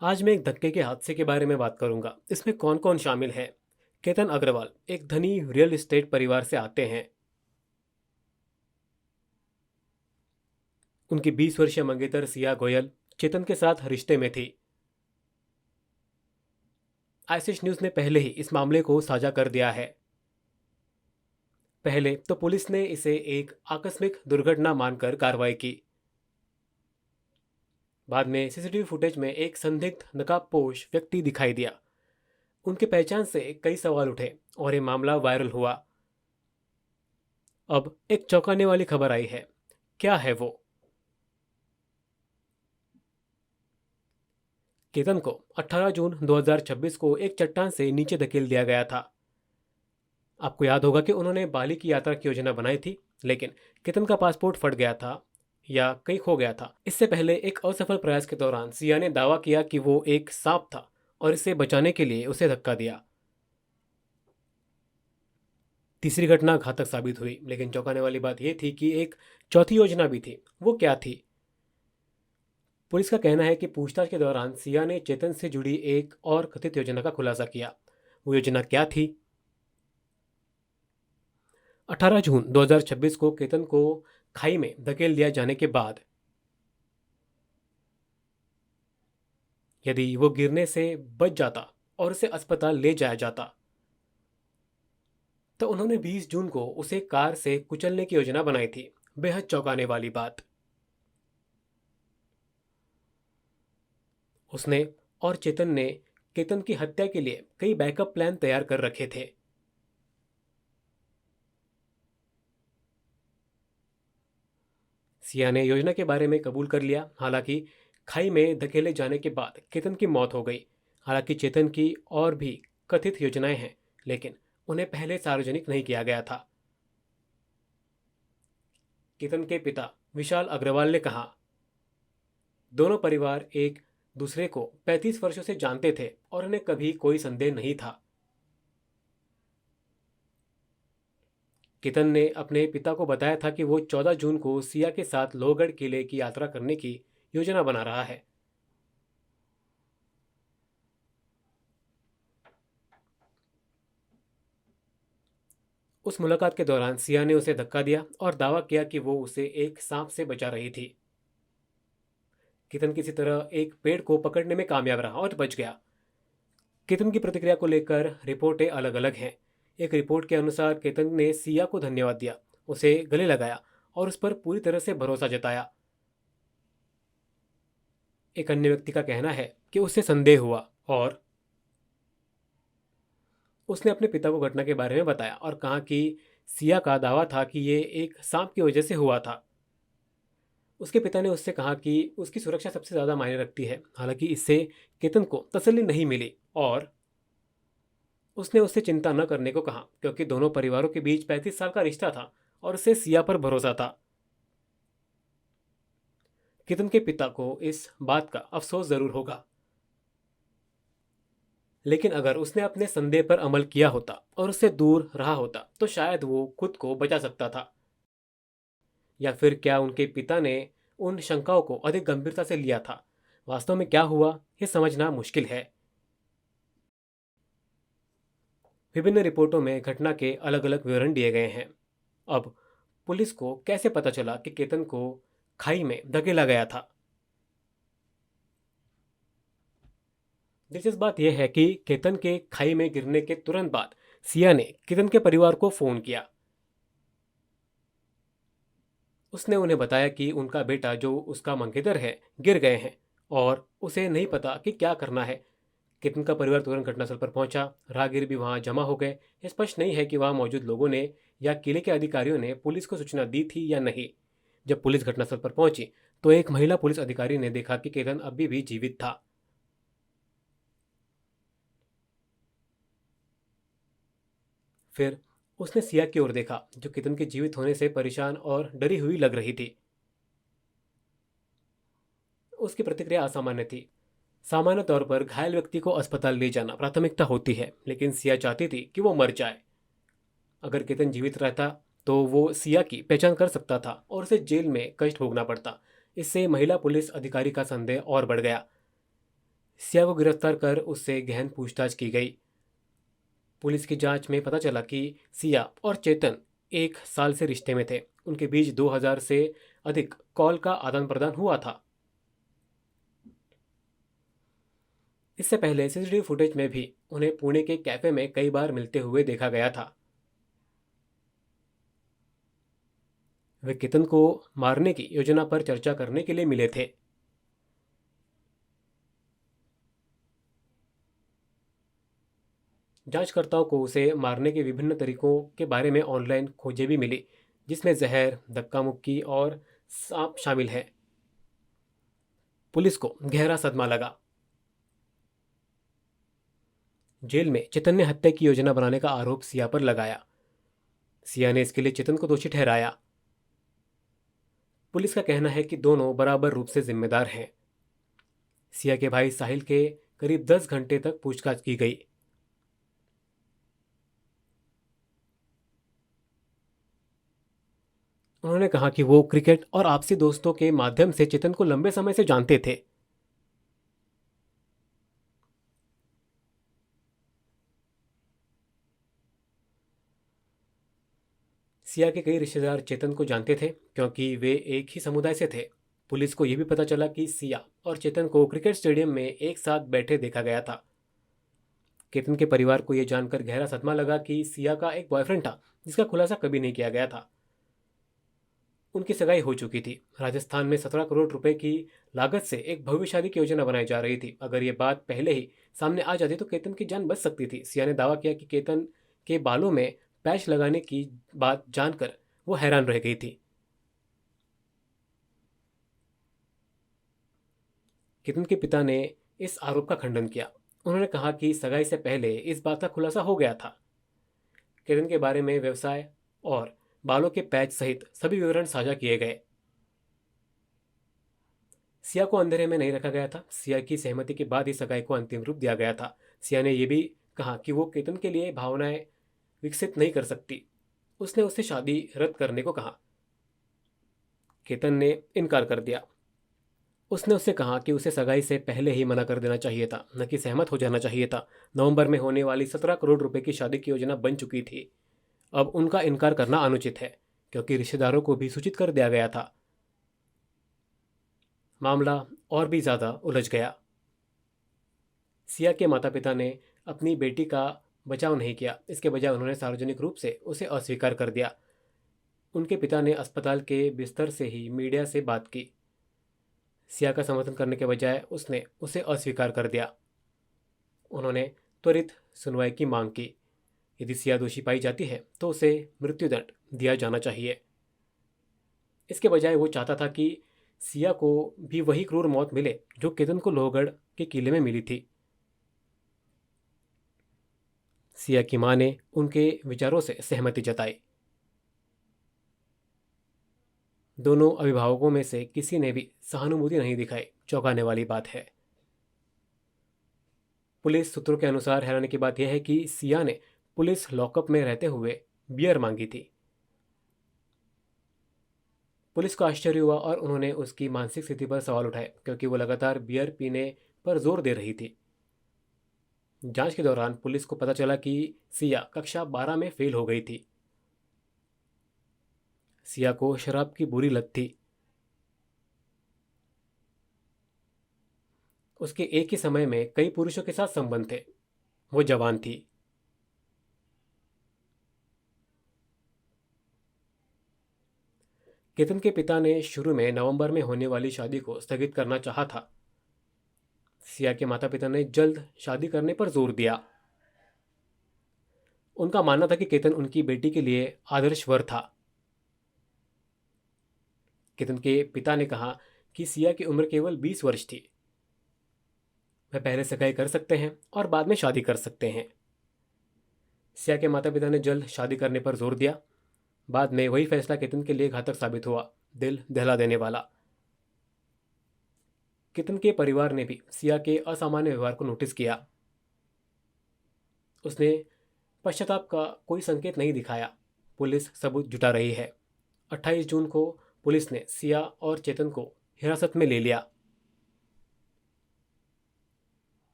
आज मैं एक धक्के के हादसे के बारे में बात करूंगा। इसमें कौन कौन शामिल है। केतन अग्रवाल एक धनी रियल एस्टेट परिवार से आते हैं। उनकी 20 वर्षीय मंगेतर सिया गोयल चेतन के साथ रिश्ते में थी। आईसीएस न्यूज ने पहले ही इस मामले को साझा कर दिया है। पहले तो पुलिस ने इसे एक आकस्मिक दुर्घटना मानकर कार्रवाई की। बाद में सीसीटीवी फुटेज में एक संदिग्ध नकाबपोश व्यक्ति दिखाई दिया। उनकी पहचान से कई सवाल उठे और ये मामला वायरल हुआ। अब एक चौंकाने वाली खबर आई है। क्या है वो? केतन को 18 जून 2026 को एक चट्टान से नीचे धकेल दिया गया था। आपको याद होगा कि उन्होंने बाली की यात्रा की योजना बनाई थी, लेकिन केतन का पासपोर्ट फट गया था या कहीं खो गया था। इससे पहले एक असफल प्रयास के दौरान सिया ने दावा किया कि वो एक सांप था और इसे बचाने के लिए उसे धक्का दिया। तीसरी घटना घातक साबित हुई, लेकिन चौंकाने वाली बात यह थी कि एक चौथी योजना भी थी। वो क्या थी? पुलिस का कहना है कि पूछताछ के दौरान सिया ने चेतन से जुड़ी एक और कथित योजना का खुलासा किया। वो योजना क्या थी? 18 जून 2026 को केतन को खाई में धकेल दिया जाने के बाद यदि वो गिरने से बच जाता और उसे अस्पताल ले जाया जाता, तो उन्होंने 20 जून को उसे कार से कुचलने की योजना बनाई थी। बेहद चौंकाने वाली बात। उसने और चेतन ने केतन की हत्या के लिए कई बैकअप प्लान तैयार कर रखे थे। सिया ने योजना के बारे में कबूल कर लिया। हालांकि खाई में धकेले जाने के बाद केतन की मौत हो गई। हालांकि चेतन की और भी कथित योजनाएं हैं, लेकिन उन्हें पहले सार्वजनिक नहीं किया गया था। केतन के पिता विशाल अग्रवाल ने कहा, दोनों परिवार एक दूसरे को 35 वर्षों से जानते थे और उन्हें कभी कोई संदेह नहीं था। केतन ने अपने पिता को बताया था कि वो 14 जून को सिया के साथ लोहगढ़ किले की यात्रा करने की योजना बना रहा है। उस मुलाकात के दौरान सिया ने उसे धक्का दिया और दावा किया कि वो उसे एक सांप से बचा रही थी। केतन किसी तरह एक पेड़ को पकड़ने में कामयाब रहा और बच गया। केतन की प्रतिक्रिया को लेकर रिपोर्टें अलग अलग हैं। एक रिपोर्ट के अनुसार केतन ने सिया को धन्यवाद दिया, उसे गले लगाया और उस पर पूरी तरह से भरोसा जताया। एक अन्य व्यक्ति का कहना है कि उसे संदेह हुआ और उसने अपने पिता को घटना के बारे में बताया और कहा कि सिया का दावा था कि ये एक सांप की वजह से हुआ था। उसके पिता ने उससे कहा कि उसकी सुरक्षा सबसे ज़्यादा मायने रखती है। हालांकि इससे केतन को तसल्ली नहीं मिली और उसने उससे चिंता न करने को कहा, क्योंकि दोनों परिवारों के बीच 35 साल का रिश्ता था और उसे सिया पर भरोसा था। केतन के पिता को इस बात का अफसोस जरूर होगा, लेकिन अगर उसने अपने संदेह पर अमल किया होता और उससे दूर रहा होता तो शायद वो खुद को बचा सकता था। या फिर क्या उनके पिता ने उन शंकाओं को अधिक गंभीरता से लिया था? वास्तव में क्या हुआ, ये समझना मुश्किल है। विभिन्न रिपोर्टों में घटना के अलग अलग विवरण दिए गए हैं। अब पुलिस को कैसे पता चला कि केतन को खाई में धकेला गया था? दिलचस्प बात यह है कि केतन के खाई में गिरने के तुरंत बाद सिया ने केतन के परिवार को फोन किया। उसने उन्हें बताया कि उनका बेटा, जो उसका मंगेतर है, गिर गए हैं और उसे नहीं पता कि क्या करना है। केतन का परिवार तुरंत घटनास्थल पर पहुंचा। राहगीर भी वहां जमा हो गए। स्पष्ट नहीं है कि वहां मौजूद लोगों ने या किले के अधिकारियों ने पुलिस को सूचना दी थी या नहीं। जब पुलिस घटनास्थल पर पहुंची तो एक महिला पुलिस अधिकारी ने देखा कि केतन अभी भी जीवित था। फिर उसने सिया की ओर देखा, जो केतन के जीवित होने से परेशान और डरी हुई लग रही थी। उसकी प्रतिक्रिया असामान्य थी। सामान्य तौर पर घायल व्यक्ति को अस्पताल ले जाना प्राथमिकता होती है, लेकिन सिया चाहती थी कि वो मर जाए। अगर केतन जीवित रहता तो वो सिया की पहचान कर सकता था और उसे जेल में कष्ट भोगना पड़ता। इससे महिला पुलिस अधिकारी का संदेह और बढ़ गया। सिया को गिरफ्तार कर उससे गहन पूछताछ की गई। पुलिस की जांच में पता चला कि सिया और चेतन 1 साल से रिश्ते में थे। उनके बीच 2000 से अधिक कॉल का आदान प्रदान हुआ था। इससे पहले सीसीटीवी फुटेज में भी उन्हें पुणे के कैफे में कई बार मिलते हुए देखा गया था। वे केतन को मारने की योजना पर चर्चा करने के लिए मिले थे। जांचकर्ताओं को उसे मारने के विभिन्न तरीकों के बारे में ऑनलाइन खोजें भी मिली, जिसमें जहर, धक्का मुक्की और सांप शामिल है। पुलिस को गहरा सदमा लगा। जेल में चेतन ने हत्या की योजना बनाने का आरोप सिया पर लगाया। सिया ने इसके लिए चेतन को दोषी ठहराया। पुलिस का कहना है कि दोनों बराबर रूप से जिम्मेदार हैं। सिया के भाई साहिल के करीब 10 घंटे तक पूछताछ की गई। उन्होंने कहा कि वो क्रिकेट और आपसी दोस्तों के माध्यम से चेतन को लंबे समय से जानते थे। सिया के कई रिश्तेदार चेतन को जानते थे क्योंकि वे एक ही समुदाय से थे। पुलिस को यह भी पता चला कि सिया और चेतन को क्रिकेट स्टेडियम में एक साथ बैठे देखा गया था। केतन के परिवार को यह जानकर गहरा सदमा लगा कि सिया का एक बॉयफ्रेंड था जिसका खुलासा कभी नहीं किया गया था। उनकी सगाई हो चुकी थी। राजस्थान में 17 करोड़ रुपए की लागत से एक भव्य शादी की योजना बनाई जा रही थी। अगर ये बात पहले ही सामने आ जाती तो केतन की जान बच सकती थी। सिया ने दावा किया कि केतन के बालों में पैच लगाने की बात जानकर वो हैरान रह गई थी। केतन के पिता ने इस आरोप का खंडन किया। उन्होंने कहा कि सगाई से पहले इस बात का खुलासा हो गया था। केतन के बारे में व्यवसाय और बालों के पैच सहित सभी विवरण साझा किए गए। सिया को अंधेरे में नहीं रखा गया था। सिया की सहमति के बाद ही सगाई को अंतिम रूप दिया गया था। सिया ने यह भी कहा कि वो केतन के लिए भावनाएं विकसित नहीं कर सकती। उसने उससे शादी रद्द करने को कहा। केतन ने इनकार कर दिया। उसने उससे कहा कि उसे सगाई से पहले ही मना कर देना चाहिए था, न कि सहमत हो जाना चाहिए था। नवंबर में होने वाली 17 करोड़ रुपए की शादी की योजना बन चुकी थी। अब उनका इनकार करना अनुचित है क्योंकि रिश्तेदारों को भी सूचित कर दिया गया था। मामला और भी ज़्यादा उलझ गया। सिया के माता पिता ने अपनी बेटी का बचाव नहीं किया। इसके बजाय उन्होंने सार्वजनिक रूप से उसे अस्वीकार कर दिया। उनके पिता ने अस्पताल के बिस्तर से ही मीडिया से बात की। सिया का समर्थन करने के बजाय उसने उसे अस्वीकार कर दिया। उन्होंने त्वरित सुनवाई की मांग की। यदि सिया दोषी पाई जाती है तो उसे मृत्युदंड दिया जाना चाहिए। इसके बजाय वो चाहता था कि सिया को भी वही क्रूर मौत मिले जो केतन को लोहगढ़ के किले में मिली थी। सिया की मां ने उनके विचारों से सहमति जताई। दोनों अभिभावकों में से किसी ने भी सहानुभूति नहीं दिखाई। चौंकाने वाली बात है। पुलिस सूत्रों के अनुसार हैरानी की बात यह है कि सिया ने पुलिस लॉकअप में रहते हुए बियर मांगी थी। पुलिस को आश्चर्य हुआ और उन्होंने उसकी मानसिक स्थिति पर सवाल उठाए क्योंकि वो लगातार बियर पीने पर जोर दे रही थी। जांच के दौरान पुलिस को पता चला कि सिया कक्षा 12 में फेल हो गई थी। सिया को शराब की बुरी लत थी। उसके एक ही समय में कई पुरुषों के साथ संबंध थे। वो जवान थी। केतन के पिता ने शुरू में नवंबर में होने वाली शादी को स्थगित करना चाहा था। सिया के माता पिता ने जल्द शादी करने पर जोर दिया। उनका मानना था कि केतन उनकी बेटी के लिए आदर्श वर था। केतन के पिता ने कहा कि सिया की उम्र केवल 20 वर्ष थी। वह पहले सगाई कर सकते हैं और बाद में शादी कर सकते हैं। सिया के माता पिता ने जल्द शादी करने पर जोर दिया। बाद में वही फैसला केतन के लिए घातक साबित हुआ, दिल दहला देने वाला। केतन के परिवार ने भी सिया के असामान्य व्यवहार को नोटिस किया। उसने पश्चाताप का कोई संकेत नहीं दिखाया। पुलिस सबूत जुटा रही है। 28 जून को पुलिस ने सिया और चेतन को हिरासत में ले लिया।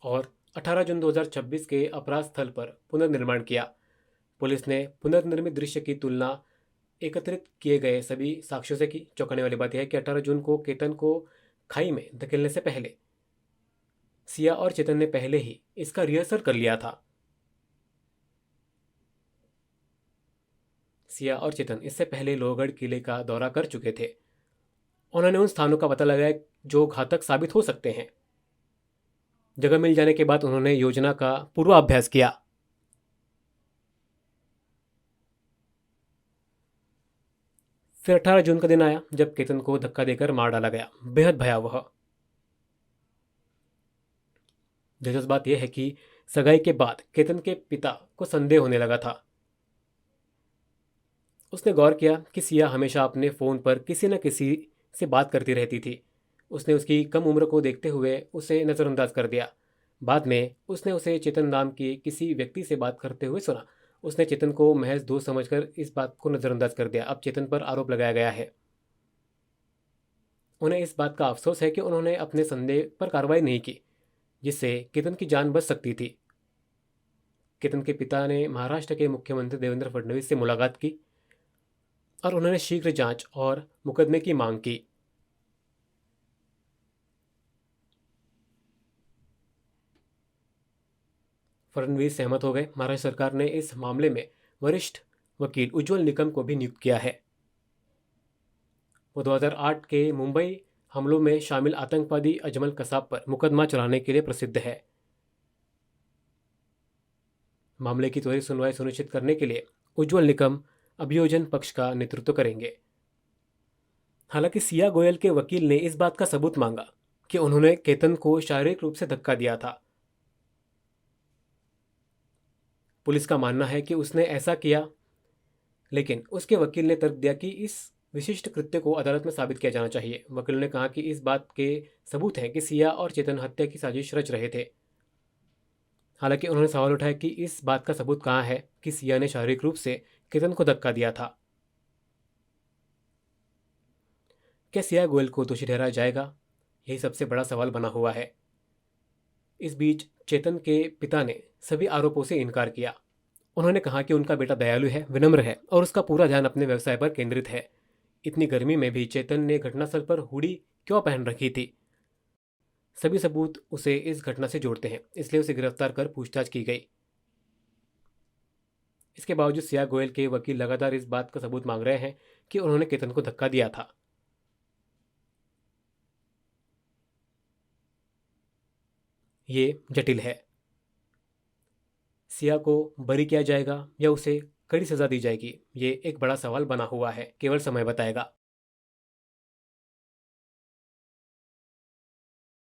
और 18 जून 2026 के अपराध स्थल पर पुनर्निर्माण किया। पुलिस ने पुनर्निर्मित दृश्य की तुलना एकत्रित किए गए सभी साक्ष्यों से की। चौंकाने वाली बात यह है कि 18 जून को केतन को खाई में धकेलने से पहले सिया और चेतन ने पहले ही इसका रिहर्सल कर लिया था। सिया और चेतन इससे पहले लोहगढ़ किले का दौरा कर चुके थे। उन्होंने उन स्थानों का पता लगाया जो घातक साबित हो सकते हैं। जगह मिल जाने के बाद उन्होंने योजना का पूर्वाभ्यास किया। फिर 18 जून का दिन आया जब केतन को धक्का देकर मार डाला गया। बेहद भयावह। दिलचस्प बात यह है कि सगाई के बाद केतन के पिता को संदेह होने लगा था। उसने गौर किया कि सिया हमेशा अपने फ़ोन पर किसी न किसी से बात करती रहती थी। उसने उसकी कम उम्र को देखते हुए उसे नज़रअंदाज कर दिया। बाद में उसने उसे चेतन नाम के किसी व्यक्ति से बात करते हुए सुना। उसने चेतन को महज दोस्त समझकर इस बात को नज़रअंदाज कर दिया। अब चेतन पर आरोप लगाया गया है। उन्हें इस बात का अफसोस है कि उन्होंने अपने संदेह पर कार्रवाई नहीं की, जिससे केतन की जान बच सकती थी। केतन के पिता ने महाराष्ट्र के मुख्यमंत्री देवेंद्र फडणवीस से मुलाकात की और उन्होंने शीघ्र जांच और मुकदमे की मांग की। फडणवीस सहमत हो गए। महाराष्ट्र सरकार ने इस मामले में वरिष्ठ वकील उज्ज्वल निकम को भी नियुक्त किया है। वो 2008 के मुंबई हमलों में शामिल आतंकवादी अजमल कसाब पर मुकदमा चलाने के लिए प्रसिद्ध है। मामले की त्वरित सुनवाई सुनिश्चित करने के लिए उज्ज्वल निकम अभियोजन पक्ष का नेतृत्व करेंगे। हालांकि सिया गोयल के वकील ने इस बात का सबूत मांगा कि उन्होंने केतन को शारीरिक रूप से धक्का दिया था। पुलिस का मानना है कि उसने ऐसा किया, लेकिन उसके वकील ने तर्क दिया कि इस विशिष्ट कृत्य को अदालत में साबित किया जाना चाहिए। वकील ने कहा कि इस बात के सबूत हैं कि सिया और चेतन हत्या की साजिश रच रहे थे। हालांकि उन्होंने सवाल उठाया कि इस बात का सबूत कहाँ है कि सिया ने शारीरिक रूप से केतन को धक्का दिया था। क्या सिया गोयल को दोषी ठहराया जाएगा? यही सबसे बड़ा सवाल बना हुआ है। इस बीच चेतन के पिता ने सभी आरोपों से इनकार किया। उन्होंने कहा कि उनका बेटा दयालु है, विनम्र है और उसका पूरा ध्यान अपने व्यवसाय पर केंद्रित है। इतनी गर्मी में भी चेतन ने घटनास्थल पर हुडी क्यों पहन रखी थी? सभी सबूत उसे इस घटना से जोड़ते हैं, इसलिए उसे गिरफ्तार कर पूछताछ की गई। इसके बावजूद सिया गोयल के वकील लगातार इस बात का सबूत मांग रहे हैं कि उन्होंने केतन को धक्का दिया था। ये जटिल है। सिया को बरी किया जाएगा या उसे कड़ी सजा दी जाएगी, ये एक बड़ा सवाल बना हुआ है। केवल समय बताएगा।